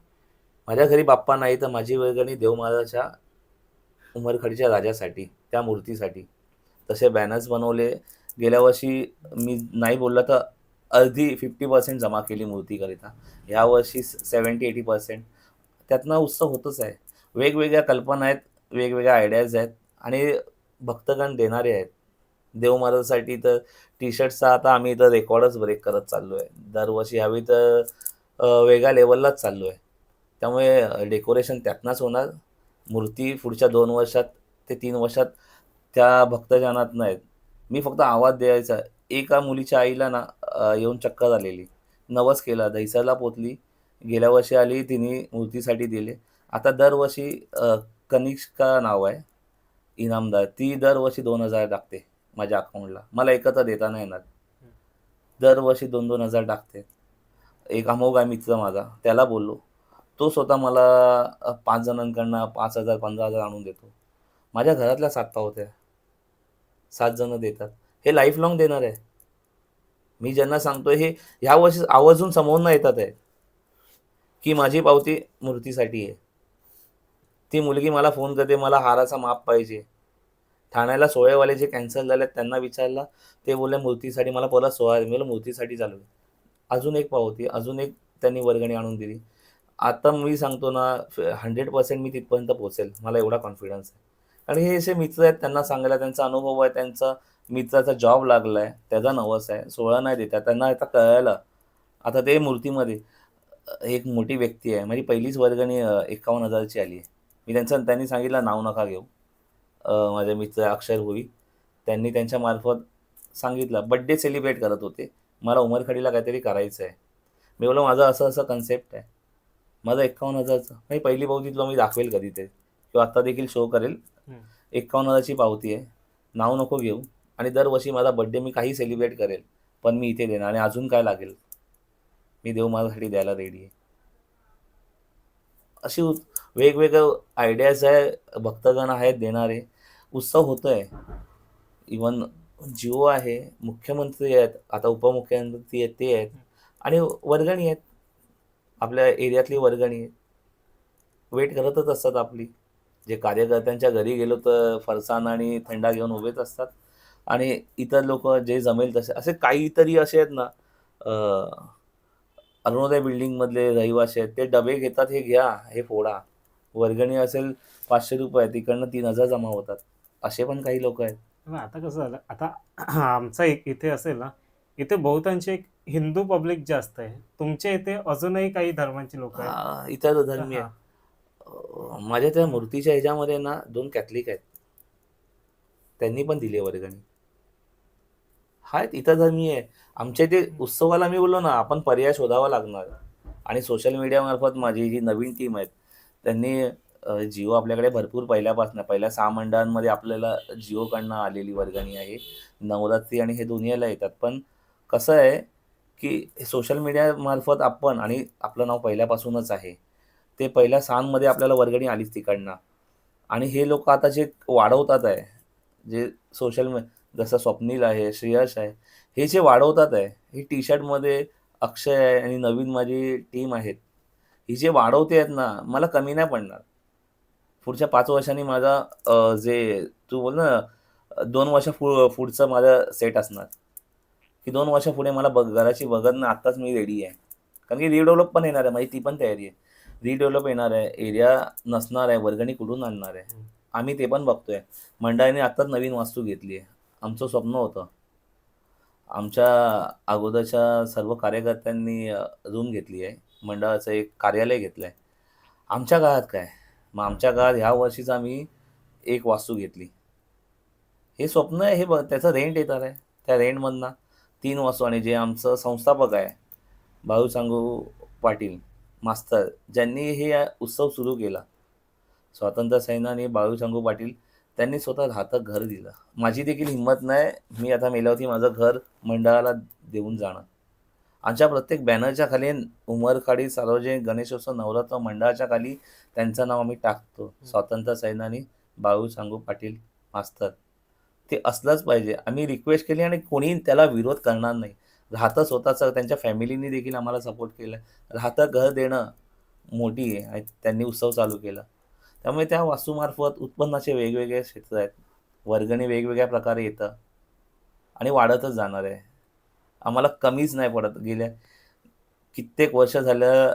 माझ्या घरी बाप्पा नाही तर माझी वर्गणी देव महाराजाच्या उमरखाडीच्या राजासाठी, त्या मूर्तीसाठी. तसे बॅनर्स बनवले. गेल्या वर्षी मी नाही बोलला तर अर्धी 50% जमा केली मूर्तीकरिता. यावर्षी 70-80% त्यातनं उत्सव होतच आहे. वेगवेगळ्या कल्पना आहेत, वेगवेगळ्या आयडियाज आहेत आणि भक्तगण देणारे आहेत. देव महाराजसाठी तर टी-शर्ट्सचा आता आम्ही इथं रेकॉर्डच ब्रेक करत चाललो आहे. दरवर्षी ह्यावेळी तर वेगळ्या लेव्हललाच चाललो आहे. त्यामुळे डेकोरेशन त्यातनंच होणार. मूर्ती पुढच्या 2 वर्षात ते 3 वर्षात त्या भक्तजनातनं आहेत. मी फक्त आवाज द्यायचा. एका मुलीच्या आईला ना येऊन चक्कर आलेली. नवस केला, दहिसरला पोहोचली. गेल्या वर्षी आली, तिने मूर्तीसाठी दिले. आता दरवर्षी कनिष्का नाव आहे इनामदार. ती दरवर्षी 2,000 टाकते माझ्या अकाउंटला. मला एकत्र देता नाही येणार. दरवर्षी 2-2 हजार टाकते. एक अमोघ आहे मित्र माझा, त्याला बोललो. तो स्वतः मला 5 जणांकडनं 5,000 15,000 आणून देतो. माझ्या घरातल्या 7 पावत्या. 7 जण देतात. हे लाईफ लाँग देणार आहे. मी ज्यांना सांगतोय हे ह्या वर्षी आवर्जून समोरनं येतात आहे, की माझी पावती मूर्तीसाठी आहे. ती मुलगी मला फोन करते, मला हाराचा माप पाहिजे. ठाण्याला सोहळेवाले जे कॅन्सल झालेत त्यांना विचारलं, ते बोलले मूर्तीसाठी मला परत सोहळा मी बोललो मूर्तीसाठी चालू आहे. अजून एक पावती, अजून एक त्यांनी वर्गणी आणून दिली. आता मी सांगतो ना 100% मी तिथपर्यंत पोहोचेल. मला एवढा कॉन्फिडन्स आहे. आणि हे असे मित्र आहेत त्यांना सांगायला त्यांचा अनुभव आहे, त्यांचा मित्राचा जॉब लागला आहे, त्याचा नवस आहे, सोहळा नाही देत आहे. त्यांना आता कळायला. आता ते मूर्तीमध्ये एक मोठी व्यक्ती आहे. माझी पहिलीच वर्गणी 51,000ची आली आहे. त्यांनी सांगितलं नाव नका घेऊ. माझे मित्र अक्षर भोई त्यांनी त्यांच्या मार्फत सांगितलं. बड्डे सेलिब्रेट करत होते. मला उमरखडीला काहीतरी करायचं आहे. मी बोललो माझं असं असं कन्सेप्ट आहे. माझं 51,000चं माझी पहिली पावती तुला मी दाखवेल कधीतरी किंवा आत्ता देखील शो करेल. 51,000ची पावती आहे. नाव नको घेऊ आणि दरवर्षी माझा बड्डे मी काही सेलिब्रेट करेल, पण मी इथे देणार आणि अजून काय लागेल मी देव माझ्यासाठी द्यायला रेडी आहे. अशी वेगवेगळं आयडियाज आहे, भक्तगण आहेत देणारे. उत्सव होतोय. इवन जिओ आहे, मुख्यमंत्री आहेत, आता उपमुख्यमंत्री आहेत ते आहेत आणि वर्गणी आहेत. आपल्या एरियातली वर्गणी आहे. वेट करतच असतात आपली. जे कार्यकर्त्यांच्या घरी गेलो तर फरसाण आणि थंडा घेऊन उभेच असतात आणि इतर लोक जे जमेल तसे असे काहीतरी असे आहेत ना अरुणोदय बिल्डिंगमधले रहिवासी आहेत ते डबे घेतात, हे घ्या, हे फोडा. वर्गणी असेल 500 रुपये तिकडनं 3,000 जमा होतात. असे पण काही लोक आहेत.
पण आता कसं झालं, आता आमचा एक इथे असेल ना, इथे बहुतांशी एक हिंदू पब्लिक जास्त आहे. तुमच्या इथे अजूनही काही धर्मांची लोक आहेत.
इतर धर्मीय
हा.
माझ्या त्या मूर्तीच्या ह्याच्यामध्ये ना 2 कॅथलिक आहेत. त्यांनी पण दिली वर्गणी. आहेत इतर धर्मीय आहे. आमच्या इथे उत्सवाला मी बोललो ना आपण पर्याय शोधावा लागणार आणि सोशल मीडियामार्फत माझी जी नवीन टीम आहेत त्यांनी जिओ आपल्याकडे भरपूर पहिल्यापासून पहिल्या 6 मंडळांमध्ये आपल्याला जिओकडनं आलेली वर्गणी आहे. नवरात्री आणि हे दुनियाला येतात. पण कसं आहे की सोशल मीडियामार्फत आपण आणि आपलं नाव पहिल्यापासूनच आहे. ते पहिल्या 6मध्ये आपल्याला वर्गणी आलीच तिकडनं आणि हे लोक आता जे वाढवतात आहे, जे सोशल जसं स्वप्नील आहे, श्रेयश आहे, हे जे वाढवतात आहे, ही टी-शर्टमध्ये अक्षय आहे आणि नवीन माझी टीम आहेत. ही जे वाढवते आहेत ना, मला कमी नाही पडणार. पुढच्या 5 वर्षांनी माझा जे तू बोल ना 2 वर्ष पुढचं माझं सेट असणार, की 2 वर्षापुढे मला घराची बघत ना आत्ताच मी रेडी आहे. कारण की रिडेव्हलप पण येणार आहे, माझी ती पण तयारी आहे. रिडेव्हलप येणार आहे, एरिया नसणार आहे, वर्गणी कुठून आणणार आहे. आम्ही ते पण बघतोय. मंडळाने आत्ताच नवीन वास्तू घेतली आहे. आमचं स्वप्न होतं. आमच्या अगोदरच्या सर्व कार्यकर्त्यांनी रूम घेतली आहे. मंडळाचं एक कार्यालय घेतलं आहे. आमच्या काळात काय? मग आमच्या काळात ह्या वर्षीच आम्ही एक वास्तू घेतली. हे स्वप्न आहे, हे त्याचं रेंट येणार आहे. त्या रेंटमधनं 3 वास्तू आणि जे आमचं संस्थापक आहे, भाऊ सांगू पाटील मास्तर, ज्यांनी हे उत्सव सुरू केला. स्वातंत्र्य सैनानी बाळू सांगू पाटील त्यांनी स्वतः राहतं घर दिलं. माझी देखील हिंमत नाही, मी आता मेल्यावरती माझं घर मंडळाला देऊन जाणं. आमच्या प्रत्येक बॅनरच्या खाली उमरखाडी सार्वजनिक गणेशोत्सव नवरात्र मंडळाच्या खाली त्यांचं नाव आम्ही टाकतो. स्वातंत्र्य सैनानी बाळू सांगू पाटील मास्तर. ते असलंच पाहिजे. आम्ही रिक्वेस्ट केली आणि कोणी त्याला विरोध करणार नाही. राहतं स्वतःचं, त्यांच्या फॅमिलीनी देखील आम्हाला सपोर्ट केला. राहतं घर देणं मोठी आहे आणि त्यांनी उत्सव चालू केला. त्यामुळे त्या वास्तूमार्फत उत्पन्नाचे वेगवेगळे क्षेत्र आहेत. वर्गणी वेगवेगळ्या प्रकारे येतं आणि वाढतच जाणार आहे. आम्हाला कमीच नाही पडत. गेल्या कित्येक वर्ष झालं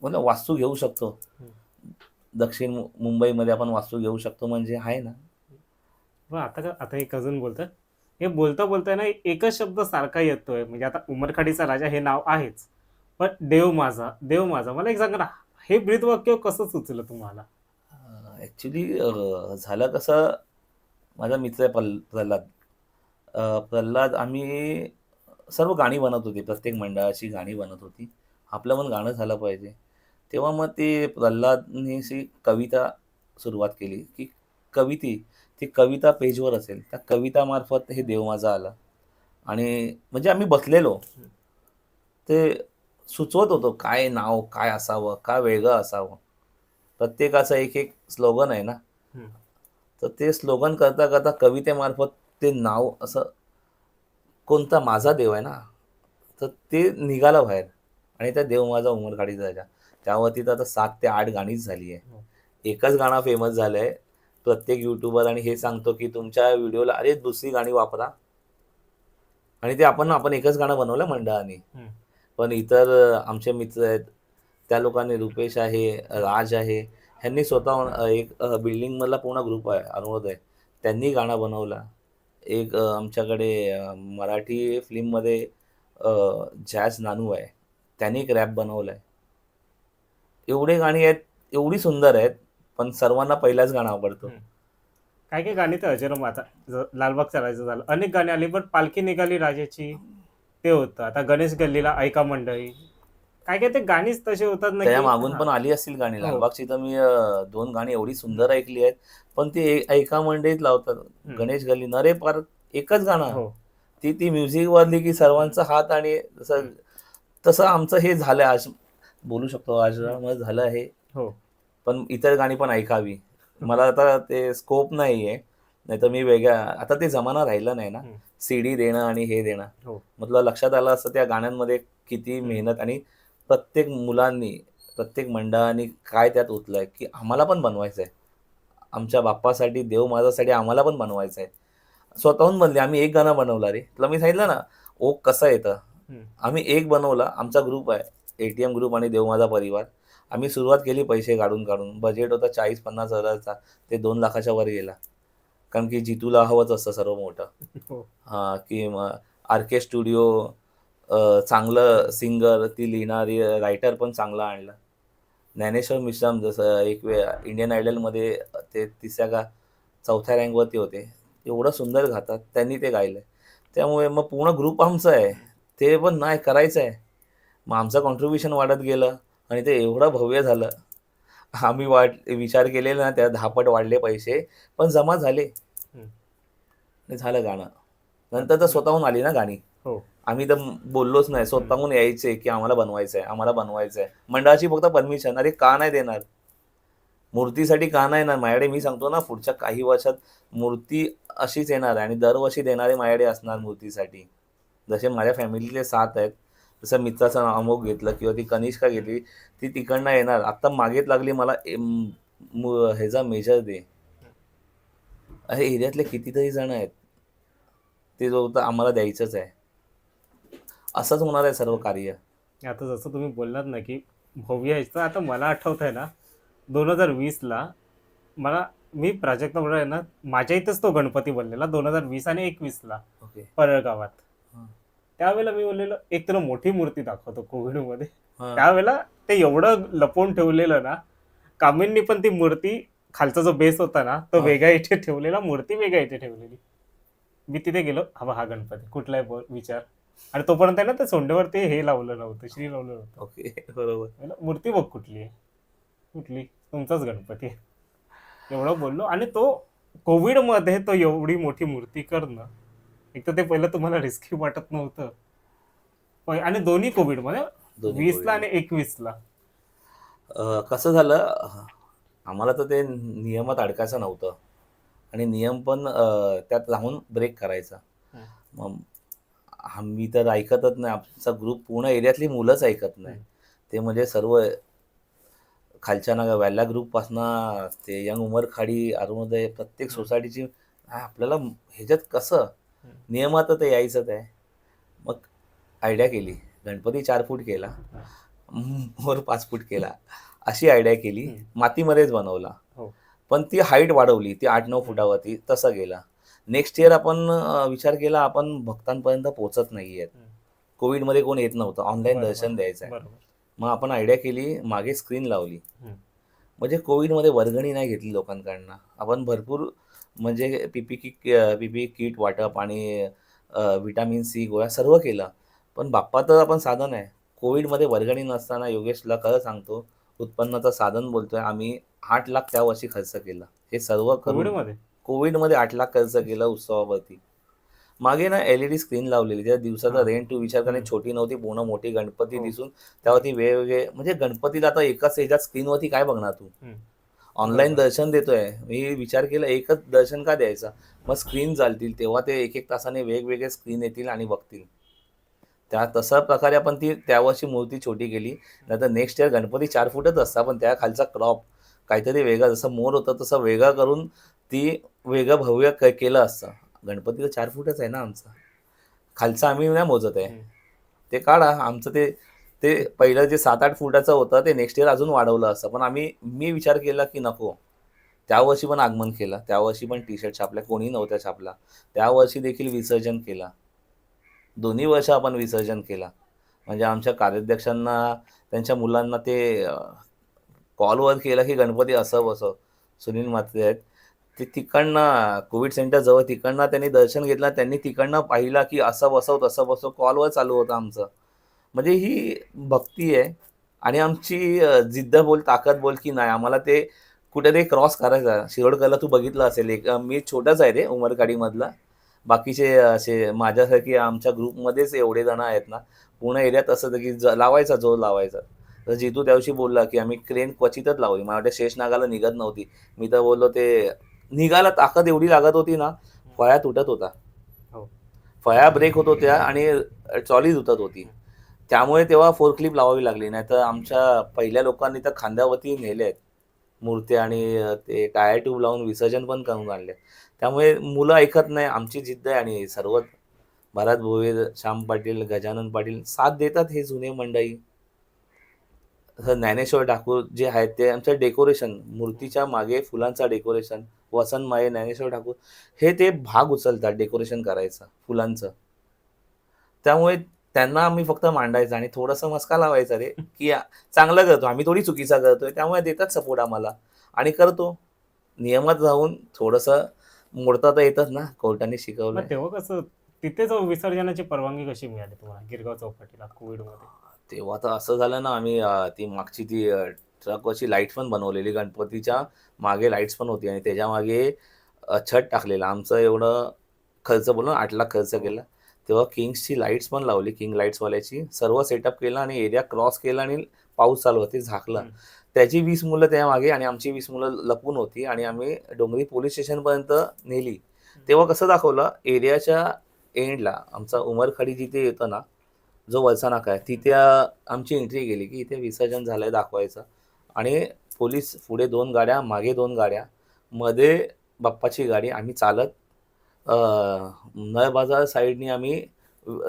म्हणजे वास्तू घेऊ शकतो.
हं.
दक्षिण मुंबईमध्ये आपण वास्तू घेऊ शकतो म्हणजे आहे ना.
मग आता एक अजून बोलतात. हे बोलता बोलता ना एकच शब्द सारखा येतोय. म्हणजे आता उमरखाडीचा राजा हे नाव आहेच. पण देव माझा, देव माझा. मला एक सांगा ना, हे ब्रीदवाक्य कसं सुचलं तुम्हाला?
ॲक्च्युली झालं कसं, माझा मित्र आहे प्रल्हाद. प्रल्हाद आम्ही सर्व गाणी बनत होती. प्रत्येक मंडळाची गाणी बनत होती. आपलं पण गाणं झालं पाहिजे. तेव्हा मग ते प्रल्हादने अशी कविता सुरुवात केली, की कविती ती कविता पेजवर असेल. त्या कवितामार्फत हे देव माझा आला आणि म्हणजे आम्ही बसलेलो.
हं,
ते सुचवत होतो काय नाव काय असावं, काय वेगळं असावं. प्रत्येकाचं एक-एक स्लोगन आहे ना.
हं.
तर ते स्लोगन करता कवितेमार्फत ते नाव असं कोणता माझा देव आहे ना, तर ते निघालं बाहेर आणि त्या देव माझा उमरखाडीचा राजा. त्यावरती तर आता 7 ते 8 गाणीच झाली आहे.
हो.
एकच गाणं फेमस झालंय. प्रत्येक यूट्यूबर आणि हे सांगतो, की तुमच्या व्हिडिओला अरे दुसरी गाणी वापरा आणि ते आपण एकच गाणं बनवलं मंडळाने.
हं,
पण इतर आमचे मित्र आहेत, त्या लोकांनी रुपेश आहे, राज आहे, ह्यांनी स्वतःहून एक बिल्डिंगमधला पूर्ण ग्रुप आहे अरुणोदय. त्यांनी गाणं बनवलं. एक आमच्याकडे मराठी फिल्ममध्ये झॅझ नानू आहे. त्यांनी एक रॅप बनवलाय. एवढी गाणी आहेत, एवढी सुंदर आहेत, पण सर्वांना पहिलाच गाणं आवडतं.
हं. काही-काही गाणी तर अजरामर आता लालबागचा राजा झालं. अनेक गाणी आली, पण पालखी निघाली राजाची ते होतं. आता गणेश गल्लीला ऐका मंडळी. काही-काही ते गाणीच तसे होतात ना,
त्या
की
मागून
हां.
पण आली असतील गाणी.
हो.
लालबागची तर मी 2 गाणी एवढी
हं,
सुंदर ऐकली आहेत. पण ती एका मंडईत लावतात.
हं.
गणेश गल्ली, अरे पार एकच गाणं.
हो.
ती म्युझिक वाजली की
हं,
सर्वांचा हात आणि
हं,
तसं तसं आमचं हे झालं आज बोलू शकतो
हं.
आजरामर झालं आहे.
हो.
पण इतर गाणी पण ऐकावी. मला आता ते स्कोप नाहीये. नाहीतर मी वेगळ्या आता ते जमाना राहिला नाही ना.
हं.
सीडी देणं आणि हे देणं.
हो.
मग तुला लक्षात आलं असतं त्या गाण्यांमध्ये किती
हं,
मेहनत आणि प्रत्येक मुलांनी, प्रत्येक मंडळाने काय त्यात ओतलंय, की आम्हाला पण बनवायचंय. आमच्या बाप्पासाठी, देव माझ्यासाठी आम्हाला पण बनवायचं आहे. स्वतःहून बनले. आम्ही एक गाणं बनवलं रे. तुला मी सांगितलं ना, ओघ कसं येतं.
हं.
आम्ही एक बनवला. आमचा ग्रुप आहे. एटीएम ग्रुप आणि देव माझा परिवार. आम्ही सुरुवात केली पैसे काढून. बजेट होता 40-50 हजाराचा. ते 2 लाखाच्या वर गेला. कारण की जितूला हवंच असतं सर्व मोठं.
हो.
हां, की मग आर-के स्टुडिओ चांगलं
हं.
सिंगर, ती लिहिणारी रायटर पण चांगला आणला. ज्ञानेश्वर मिश्राम जसं एक वेळ इंडियन आयडलमध्ये ते 3ऱ्या का 4थ्या रँकवरती होते. एवढं सुंदर गातात. त्यांनी ते गायलंय. त्यामुळे मग पूर्ण ग्रुप आमचा आहे. ते पण नाही करायचं आहे. मग आमचं कॉन्ट्रिब्युशन वाढत गेलं आणि ते एवढं भव्य झालं. आम्ही विचार केलेला ना त्या 10 पट वाढले पैसे, पण जमा झाले
हं.
आणि झालं गाणं. नंतर तर
आता
स्वतःहून आली ना गाणी.
हो.
आम्ही तर बोललोच नाही.
हं.
स्वतःहून यायचे, की आम्हाला बनवायचंय, आम्हाला बनवायचंय. मंडळाची फक्त परमिशन. अरे का नाही देणार? मूर्तीसाठी का नाही येणार? माझ्याकडे मी सांगतो ना, पुढच्या काही वर्षात मूर्ती अशीच येणार आहे आणि दरवर्षी देणारे माझ्याकडे असणार मूर्तीसाठी. जसे माझ्या फॅमिलीतले 7 आहेत. जसं मित्राचं नाव अमोघ घेतलं किंवा ती कनिष्का घेतली, ती तिकडनं येणार. आता मागेच लागली मला ह्याचा मेजर दे. अरे एरियातले कितीतरी जण आहेत. ते जो होतं आम्हाला द्यायचंच आहे. असंच होणार आहे सर्व
हं.
कार्य.
आता जसं तुम्ही बोललात ना, की भव्य ह्याचं आता मला आठवतंय ना, 2020ला मला मी प्राजक्तामुळे आहे ना, माझ्या इथेच तो गणपती बनलेला 2020 आणि 21ला
ओके.
परळगावात.
हां.
त्यावेळेला मी बोललेलो, एक तुला मोठी मूर्ती दाखवतो कोविडमध्ये.
हां.
त्यावेळेला ते एवढं लपवून ठेवलेलं ना, कामींनी पण ती मूर्ती खालचा जो बेस होता ना, तो
हां.
वेगळ्या इथे ठेवलेला, मूर्ती वेगळ्या इथे ठेवलेली. मी तिथे गेलो, हा गणपती कुठला आहे विचार आणि तोपर्यंत आहे ना, त्या सोंडेवर ते हे लावलं नव्हतं, श्री लावलं नव्हतं.
ओके. बरोबर.
म्हणलं, मूर्ती बघ कुठली आहे? कुठली? तुमचाच गणपती आहे. एवढं बोललो आणि तो कोव्हिडमध्ये तो एवढी मोठी मूर्ती करणं, एक तर ते पहिलं तुम्हाला रिस्की वाटत नव्हतं. आणि दोन्ही कोव्हिडमध्ये
दोन्ही
20ला
कोविडमध्ये.
आणि 21ला.
कसं झालं आम्हाला तर ते नियमात अडकायचं नव्हतं आणि नियम पण त्यात राहून ब्रेक करायचा.
हं,
मग आम्ही तर ऐकतच नाही. आमचा ग्रुप पूर्ण एरियातली मुलंच ऐकत नाही.
हं,
ते म्हणजे सर्व खालच्या ना वेल्ला ग्रुपपासनं ते यंग उमर खाडी, अरुणोदय प्रत्येक
हं,
सोसायटीची आपल्याला ह्याच्यात कसं नियमात ते यायचंच आहे. मग आयडिया केली. गणपती 4 फूट केला. मोर 5 फूट केला. अशी आयडिया केली. मातीमध्येच बनवला.
हो.
पण ती हाईट वाढवली. ती 8-9 फुटावरती तसं गेला. नेक्स्ट इयर आपण विचार केला आपण भक्तांपर्यंत पोहोचत नाहीयेत. कोविडमध्ये कोण येत नव्हतं. ऑनलाईन दर्शन द्यायचं आहे.
बरोबर.
मग आपण आयडिया केली, मागे स्क्रीन लावली.
हं.
म्हणजे कोविडमध्ये वर्गणी नाही घेतली लोकांकडनं. आपण भरपूर म्हणजे पी किट वाटप आणि व्हिटॅमिन सी गोळ्या सर्व केलं. पण बाप्पा तर आपण साधन आहे. कोविडमध्ये वर्गणी नसताना योगेशला खरं सांगतो, उत्पन्नाचं साधन बोलतोय आम्ही 8,00,000 त्या वर्षी खर्च केला. हे सर्व करून
कोविडमध्ये?
कोविडमध्ये 8,00,000 खर्च केला उत्सवावरती. मागे ना एल-ई-डी स्क्रीन लावलेली. त्या दिवसाचा
हां.
रेंट तू विचार कर छोटी नव्हती, पूर्ण मोठी गणपती
हो.
दिसून त्यावरती वेगवेगळे म्हणजे गणपतीला आता एकाच ह्याच्यात स्क्रीनवरती काय बघणार तू? ऑनलाईन
बरोबर.
दर्शन देतोय. मी विचार केला एकच दर्शन का द्यायचा? मग स्क्रीन चालतील तेव्हा ते 1-1 तासाने वेगवेगळे स्क्रीन येतील आणि बघतील. तशा प्रकारे आपण ती त्या वर्षी मूर्ती छोटी केली. नाहीतर नेक्स्ट इयर गणपती 4 फूटच असता, पण त्या खालचा क्रॉप काहीतरी वेगळा जसं मोर होतं तसं वेगळं करून ती वेगळं भव्य केलं असतं. गणपती तर 4 फूटच आहे ना आमचा. खालचं आम्ही नाही मोजत आहे. ते काढा. आमचं ते ते पहिलं जे 7-8 फुटाचं होतं ते नेक्स्ट इयर अजून वाढवलं असतं. पण मी विचार केला की नको. त्यावर्षी पण आगमन केलं. त्यावर्षी पण टी-शर्ट छापल्या. कोणी नव्हता छापला. त्यावर्षी देखील विसर्जन केला. दोन्ही वर्ष आपण विसर्जन केला. म्हणजे आमच्या कार्याध्यक्षांना, त्यांच्या मुलांना ते कॉलवर केलं की गणपती असं बसव. सुनील म्हात्रे आहेत. ते तिकडनं कोविड सेंटर जवळ तिकडनं त्यांनी दर्शन घेतलं. त्यांनी तिकडनं पाहिलं की असं बसव, तसं बसव. कॉलवर चालू होतं आमचं. म्हणजे ही भक्ती आहे आणि आमची जिद्द बोल, ताकद बोल की नाही आम्हाला ते कुठेतरी क्रॉस करायचं आहे. शिरोडकरला तू बघितलं असेल एक मी छोटाच आहे रे उमरगाडीमधला. बाकीचे असे माझ्यासारखे आमच्या ग्रुपमध्येच एवढे जण आहेत ना, पूर्ण एरियात असं होतं की लावायचा जोर लावायचा. तर जितू त्या दिवशी बोलला की आम्ही क्रेन क्वचितच लावली. मला वाटतं शेषनागाला निघत नव्हती. मी तर बोललो ते निघायला ताकद एवढी लागत होती ना, फळ्या तुटत होता.
हो.
फळ्या ब्रेक होत होत्या आणि ट्रॉली तुटत होती. त्यामुळे तेव्हा फोरक्लिप लावावी लागली. नाहीतर आमच्या पहिल्या लोकांनी तर खांद्यावरती नेले आहेत मूर्त्या आणि ते टायर ट्यूब लावून विसर्जन पण करून आणले. त्यामुळे मुलं ऐकत नाही. आमची जिद्द आहे आणि सर्व भरत भोईर, श्याम पाटील, गजानन पाटील साथ देतात हे जुने मंडळी. तसं ज्ञानेश्वर ठाकूर जे आहेत ते आमचं डेकोरेशन, मूर्तीच्या मागे फुलांचा डेकोरेशन, वसंत माळे, ज्ञानेश्वर ठाकूर हे ते भाग उचलतात डेकोरेशन करायचं फुलांचं. त्यामुळे त्यांना आम्ही फक्त मांडायचं आणि थोडंसं मस्का लावायचा रे, की चांगलं करतो आम्ही थोडी चुकीचा करतोय. त्यामुळे देतात सपोर्ट आम्हाला आणि करतो. नियमात राहून थोडंसं मोडता तर येतच ना, कोर्टाने
मग
शिकवलंय.
तेव्हा कसं तिथे जाऊन विसर्जनाची परवानगी कशी मिळाली तुम्हाला गिरगाव चौपाटीला कोविडमध्ये?
तेव्हा तर असं झालं ना, आम्ही ती मागची ती ट्रकवरची लाईट्स पण बनवलेली. गणपतीच्या मागे लाईट्स पण होती आणि त्याच्या मागे छत टाकलेलं. आमचं एवढं खर्च बोललो ना 8,00,000 खर्च
हो.
केला. तेव्हा किंग्सची लाईट्स पण लावली, किंग लाईट्सवाल्याची. सर्व सेटअप केलं आणि एरिया क्रॉस केला आणि पाऊस चालू होता, ते झाकलं. त्याची 20 मुलं त्यामागे आणि आमची 20 मुलं लपून होती आणि आम्ही डोंगरी पोलीस स्टेशनपर्यंत नेली. तेव्हा कसं दाखवलं, एरियाच्या एंडला आमचा उमरखाडी जिथे येतं ना, जो वरचा नाका आहे, तिथे आमची एंट्री केली, की इथे विसर्जन झालंय दाखवायचं आणि पोलीस पुढे 2 गाड्या, मागे 2 गाड्या, मध्ये बाप्पाची गाडी. आम्ही चालत अ, नळ बाजार साईडनी आम्ही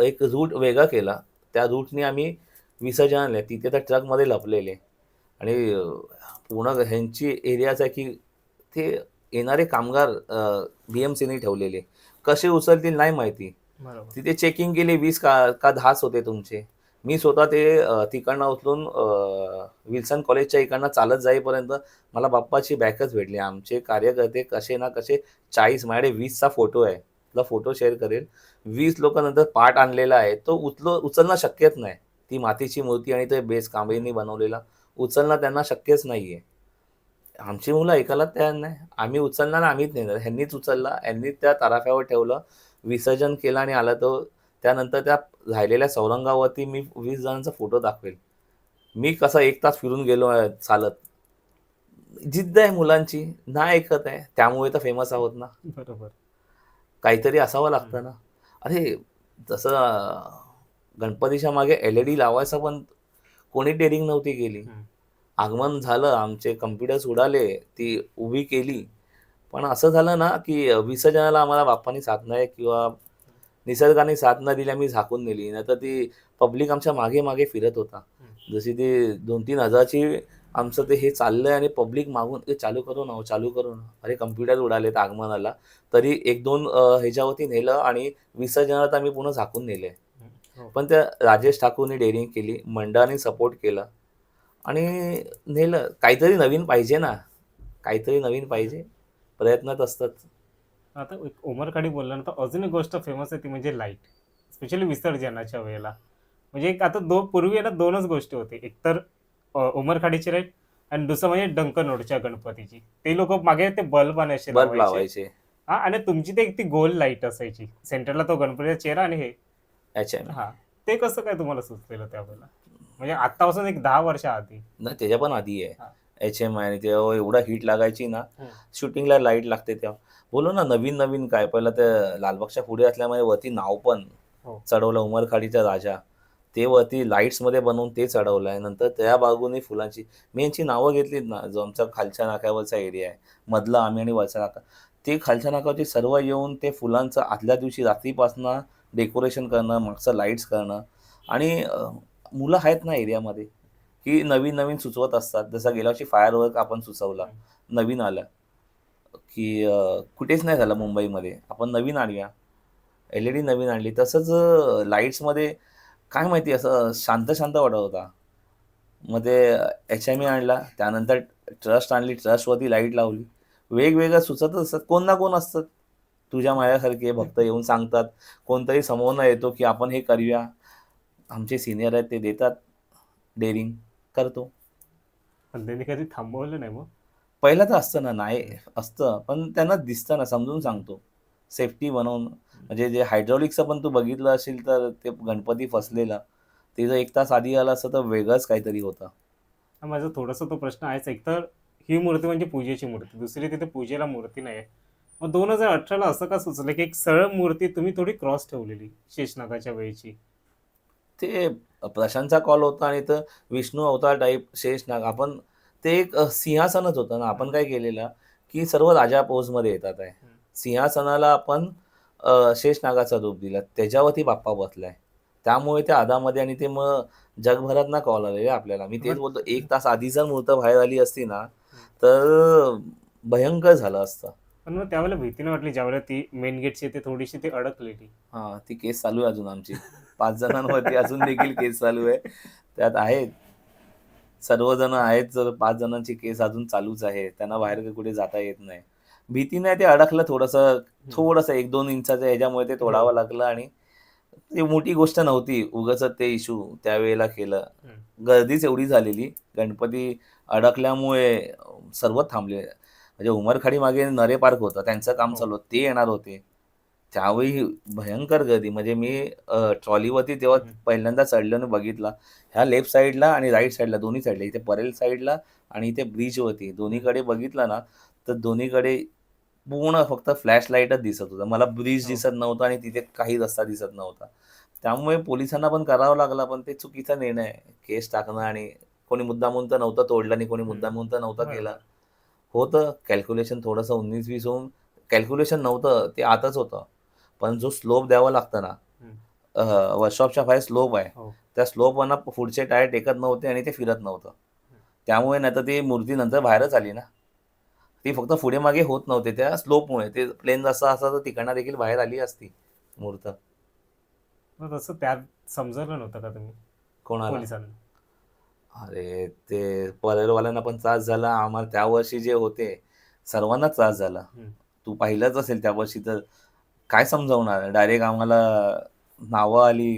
एक रूट वेगळा केला. त्या रूटनी आम्ही विसर्जनाला तिथे त्या ट्रकमध्ये लपलेले आणि पूर्ण ह्यांची एरियाच आहे, की ते येणारे कामगार BMCने ठेवलेले. कसे उचलतील नाही माहिती.
बरोबर.
तिथे चेकिंग केली 20 का 10च होते तुमचे. मी स्वतः ते तिकडनं उचलून विल्सन कॉलेजच्या इकडनं चालत जाईपर्यंत मला बाप्पाची बॅकच भेटली. आमचे कार्यकर्ते कसे ना कसे 40 माझ्याकडे 20चा फोटो आहे. तुला फोटो शेअर करेल. 20 लोकं नंतर पाट आणलेला आहे. तो उचलणं शक्यच नाही. ती मातीची मूर्ती आणि ते बेस कांबळीनी बनवलेला उचलणं त्यांना शक्यच नाहीये. आमची मुलं ऐकायला तयार नाही. आम्ही उचलणार आम्हीच नेणार. ह्यांनीच उचलला, ह्यांनीच त्या तराफ्यावर ठेवलं, विसर्जन केलं आणि आला तो त्यानंतर त्या राहिलेल्या चौरंगावरती मी 20 जणांचा फोटो दाखवेल. मी कसा 1 तास फिरून गेलो आहे चालत. जिद्द आहे मुलांची, नाही ऐकत आहे. त्यामुळे तर फेमस आहोत ना.
बरोबर.
काहीतरी असावं लागतं ना. अरे जसं गणपतीच्या मागे LED लावायचं पण कोणी डेअरिंग नव्हती केली. आगमन झालं, आमचे कॉम्प्युटर्स उडाले, ती उभी केली पण असं झालं ना, की विसर्जनाला आम्हाला बाप्पांनी साथ नाही किंवा निसर्गाने साथ न दिली, आम्ही झाकून नेली. नाहीतर ती पब्लिक आमच्या मागे-मागे फिरत होता. जशी ती 2-3 हजाराची आमचं ते हे चाललंय आणि पब्लिक मागून, "ए चालू करू ना, हो, चालू करू ना." अरे कॉम्प्युटर उडालेत आगमनाला. तरी 1-2 ह्याच्यावरती नेलं आणि विसर्जनात आम्ही पुन्हा झाकून नेले.
हो.
पण त्या राजेश ठाकूरनी डेअरिंग केली, मंडळाने सपोर्ट केला आणि नेलं. काहीतरी नवीन पाहिजे ना, काहीतरी नवीन पाहिजे. प्रयत्नात असतात.
आता एक उमरखाडी बोलल्यानंतर अजून एक गोष्ट फेमस आहे ती म्हणजे लाईट. स्पेशली विसर्जनाच्या वेळेला. म्हणजे एक आता पूर्वी आहे ना 2च गोष्टी होती. एक तर उमरखाडीची लाईट आणि दुसरं म्हणजे डंकनोडच्या गणपतीची. ते लोकं मागे ते बल्ब आणायचे
बल्ब
लावायचे.
लावायचे.
हां आणि तुमची ते एक ती गोल लाईट असायची. सेंटरला तो गणपतीचा चेहरा आणि हे
HM.
हां. ते कसं काय तुम्हाला सुचलेलं त्यावेळेला? म्हणजे आत्तापासून एक 10 वर्ष आधी?
नाही त्याच्या पण आधी आहे.
हां.
HM आणि तेव्हा एवढा हिट लागायची ना,
हं.
शूटिंगला लाईट लागते तेव्हा. बोललो ना नवीन-नवीन काय पहिलं ते लालबागच्या पुढे असल्यामुळे वरती नाव पण
हो.
चढवलं उमरखाडीचा राजा. ते वरती लाईट्समध्ये बनवून ते चढवलं आहे. नंतर त्या बाजूने फुलांची मी यांची नावं घेतलीत ना, जो आमचा खालच्या नाक्यावरचा एरिया आहे. मधला आम्ही आणि वरचा नाका. ते खालच्या नाक्यावरचे सर्व येऊन ते फुलांचं आदल्या दिवशी रात्रीपासनं डेकोरेशन करणं, मागचं लाईट्स करणं आणि मुलं आहेत ना एरियामध्ये, की नवीन-नवीन सुचवत असतात. जसं गेल्या वर्षी फायरवर्क आपण सुचवला.
हं.
नवीन आलं, की कुठेच नाही झालं मुंबईमध्ये. आपण नवीन आणूया. LED नवीन आणली. तसंच लाईट्समध्ये काय माहिती असं शांत-शांत वाटत होता. मग ते HME आणला. त्यानंतर ट्रस्ट आणली. ट्रस्टवरती लाईट लावली. वेगवेगळं सुचतच असतात. कोण ना कोण असतात. तुझ्या माझ्यासारखे भक्त येऊन सांगतात. कोणतरी समोरनं येतो, की आपण हे करूया. आमचे सीनियर आहेत ते देतात डेअरिंग. करतो.
पण त्यांनी कधी थांबवलं नाही मग?
पहिलं तर असतं ना, नाही
हं.
असतं. पण त्यांना दिसतं ना, समजून सांगतो. सेफ्टी बनवून म्हणजे जे हायड्रॉलिक्सचं पण तू बघितलं असेल तर ते गणपती फसलेला. ते जर 1 तास आधी आलं असतं तर वेगळंच काहीतरी होतं.
हां, माझा थोडासा तो प्रश्न आहेच. एकतर ही मूर्ती म्हणजे पूजेची मूर्ती. दुसरी तिथे पूजेला मूर्ती नाही आहे. मग 2018ला असं का सुचलं, की एक सरळ मूर्ती तुम्ही थोडी क्रॉस ठेवलेली शेषनागाच्या वेळची?
ते प्रशांतचा कॉल होता आणि तर विष्णू अवतार टाइप शेषनाग आपण ते एक सिंहासनच होतं ना. आपण
हं,
काय केलेलं, की सर्व राजा पोजमध्ये येतात आहे.
हं.
सिंहासनाला आपण शेषनागाचं रूप दिलं. त्याच्यावरती बाप्पा बसलाय. त्यामुळे त्या आदामध्ये आणि ते मग जगभरातनं कॉल आलेले आपल्याला. मी तेच
मग
बोलतो 1 तास आधी जर मूर्त बाहेर आली असती ना,
हं.
तर भयंकर झालं असतं.
पण मग त्यावेळेला भीती नाही वाटली ज्यावेळेला ती मेन गेटची ती थोडीशी ती अडकलेली?
हां, ती केस चालू आहे अजून आमची. 5 जणांवरती अजून देखील केस चालू आहे. त्यात आहेत सर्वजण आहेत, तर 5 जणांची केस अजून चालूच आहे. त्यांना बाहेर काही कुठे जाता येत नाही. भीती नाही, ते अडकलं थोडंसं,
हं.
थोडंसं 1-2 इंचाच्या ह्याच्यामुळे ते
हो.
तोडावं लागलं आणि ती मोठी गोष्ट नव्हती. उगाचच ते इश्यू त्यावेळेला केलं.
हं.
गर्दीच एवढी झालेली. गणपती अडकल्यामुळे सर्व थांबले. म्हणजे उमरखाडी मागे नरे पार्क होतं. त्यांचं काम
हो.
चालू होतं. ते येणार होते. त्यावेळी भयंकर गर्दी. म्हणजे मी ट्रॉलीवरती तेव्हा
हं, हं.
पहिल्यांदा चढलो आणि बघितला. ह्या लेफ्ट साइडला आणि राइट साइडला दोन्ही साइडला इथे परेल साइडला आणि इथे ब्रिजवरती
हं.
दोन्हीकडे बघितलं ना, तर दोन्हीकडे पूर्ण फक्त फ्लॅश लाईटच दिसत होता. मला ब्रिज
हो.
दिसत नव्हता आणि तिथे काही रस्ता दिसत नव्हता. त्यामुळे पोलिसांना पण करावं लागलं, पण ते चुकीचा निर्णय आहे. केस टाकणं आणि कोणी मुद्दामून तर नव्हतं तोडलं आणि कोणी
हं.
मुद्दामून तर नव्हतं केलं.
बरोबर.
होतं कॅल्क्युलेशन थोडंसं 19-20 होऊन कॅल्क्युलेशन नव्हतं, ते आतच होतं. पण जो स्लोप द्यावा लागतं ना,
हं.
अ, वर्कशॉपच्या बाहेर स्लोप आहे.
हो.
त्या स्लोपवरनं पुढचे टायर टेकत नव्हते आणि ते फिरत नव्हतं.
हं.
त्यामुळे नाहीतर ती मूर्ती नंतर बाहेरच आली ना. ती फक्त पुढे-मागे होत नव्हते त्या स्लोपमुळे. ते प्लेन जसं असतं तर तिकडनं देखील बाहेर आली असती मूर्त.
मग तसं त्यात समजवलं नव्हतं का तुम्ही
कोणाला?
पोलिसांना?
अरे, ते परेलवाल्यांना पण त्रास झाला. आम्हाला त्या वर्षी जे होते, सर्वांनाच त्रास झाला.
हं.
तू पाहिलंच असेल त्या वर्षी तर काय समजावणार? डायरेक्ट आम्हाला नावं आली,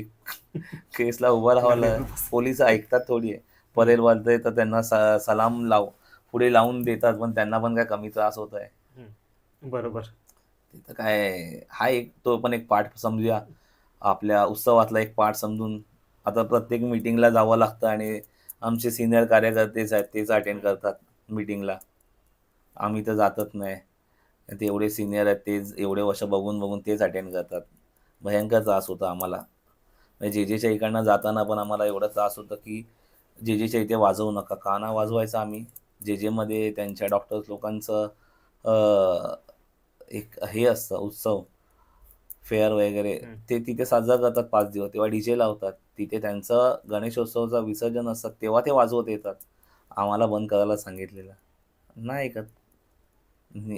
केसला उभं राहावलं.
गणेश
पोलिस ऐकतात थोडी आहे.
हं.
परेलवाले तर त्यांना सलाम पुढे लावून देतात, पण त्यांना पण काय कमी त्रास होत आहे.
हं. बरोबर.
तिथं काय हा एक तो पण एक पार्ट समजूया. आपल्या उत्सवातला एक पार्ट समजून आता प्रत्येक मीटिंगला जावं लागतं आणि आमचे सीनियर कार्यकर्तेच आहेत, तेच अटेंड
हं.
करतात मीटिंगला. आम्ही तर जातच नाही. ते एवढे सीनियर आहेत, तेच एवढे वर्ष बघून तेच अटेंड करतात. भयंकर त्रास होता आम्हाला. म्हणजे जे-जेच्या इकडनं जाताना पण आम्हाला एवढा त्रास होता, की जे-जेच्या इथे वाजवू नका. का नाही वाजवायचं आम्ही? जे-जेमध्ये त्यांच्या डॉक्टर्स लोकांचं अ, एक हे असतं उत्सव, फेअर वगैरे,
हं.
ते तिथे साजरा करतात 5 दिवस. तेव्हा डीजे लावतात. तिथे त्यांचं गणेशोत्सवाचं विसर्जन असतं, तेव्हा ते वाजवत येतात. आम्हाला बंद करायला सांगितलेलं. नाही ऐकत.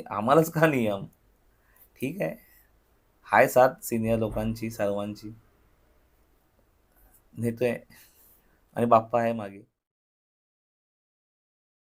आम्हालाच का नियम? ठीक आहे. हाय साथ सीनियर लोकांची सर्वांची. नेतोय आणि बाप्पा आहे मागे.